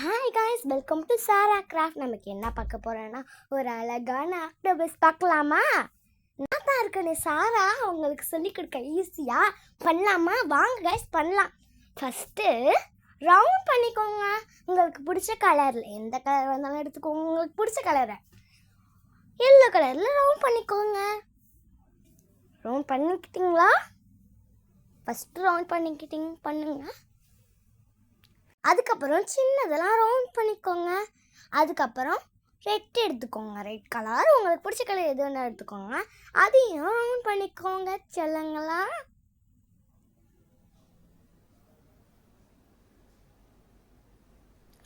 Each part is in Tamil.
Hi guys, welcome to Sara craft. நமக்கு என்ன பார்க்க போகிறோன்னா ஒரு அழகான ஆக்டோபஸ் பார்க்கலாமா? நான் தான் இருக்கேன் சாரா, உங்களுக்கு சொல்லிக் கொடுக்க ஈஸியாக பண்ணலாமா? வாங்க காய்ஸ் பண்ணலாம். ஃபஸ்ட்டு ரவுண்ட் பண்ணிக்கோங்க. உங்களுக்கு பிடிச்ச கலரில் எந்த கலர் வந்தாலும் எடுத்துக்கோங்க. உங்களுக்கு பிடிச்ச கலரை எல்லோ கலரில் ரவுண்ட் பண்ணிக்கோங்க. ரவுண்ட் பண்ணிக்கிட்டிங்களா? ஃபஸ்ட்டு ரவுண்ட் பண்ணுங்க. அதுக்கப்புறம் சின்னதெல்லாம் ரவுண்ட் பண்ணிக்கோங்க. அதுக்கப்புறம் ரெட் எடுத்துக்கோங்க. ரெட் கலர் உங்களுக்கு பிடிச்ச கலர் எது வேணால் எடுத்துக்கோங்க. அதையும் ரவுண்ட் பண்ணிக்கோங்க செல்லங்களா.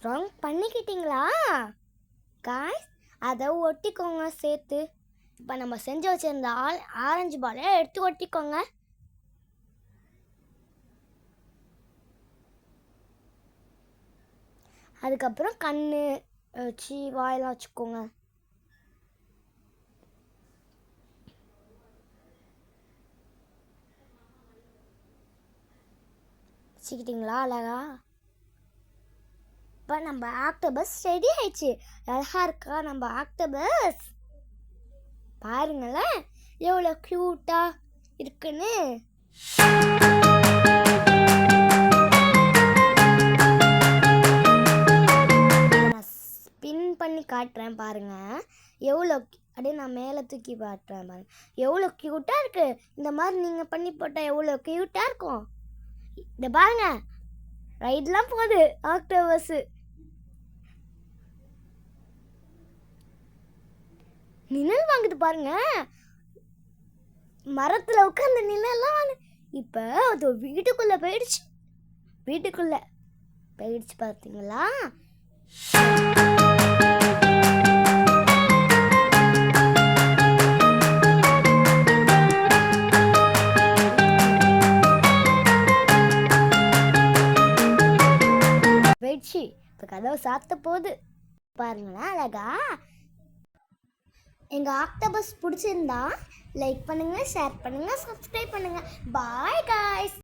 Round பண்ணிக்கிட்டீங்களா guys? அதை ஒட்டிக்கோங்க சேர்த்து. இப்போ நம்ம செஞ்சு வச்சுருந்த ஆரஞ்சு பாலை எடுத்து ஒட்டிக்கோங்க. அதுக்கப்புறம் கண் வச்சு வாயெல்லாம் வச்சுக்கோங்க. வச்சுக்கிட்டிங்களா அழகா? இப்போ நம்ம ஆக்டோபஸ் ரெடி ஆயிடுச்சு. அழகா இருக்கா நம்ம ஆக்டோபஸ்? பாருங்களேன் எவ்வளோ க்யூட்டாக இருக்குன்னு. பண்ணி காட்டுறேன் பாருங்க. எவ்வளோ அப்படியே நான் மேலே தூக்கி காட்டுறேன் பாருங்க. எவ்வளோ க்யூட்டாக இருக்குது. இந்த மாதிரி நீங்கள் பண்ணி போட்டால் எவ்வளோ க்யூட்டாக இருக்கும். இந்த பாருங்க ரைட்லாம் போகுது ஆக்டோபஸ். நிழல் வாங்குது பாருங்க. மரத்தில் உட்காந்து நிழல்லாம் வாங்க. இப்போ அது வீட்டுக்குள்ளே போயிடுச்சு. பார்த்தீங்களா? போயிடுச்சு. இப்போ கதவை சாத்த போகுது பாருங்களேன் அழகா. எங்கள் ஆக்டோபஸ் பிடிச்சிருந்தா லைக் பண்ணுங்கள், ஷேர் பண்ணுங்கள், சப்ஸ்கிரைப் பண்ணுங்கள். Bye guys.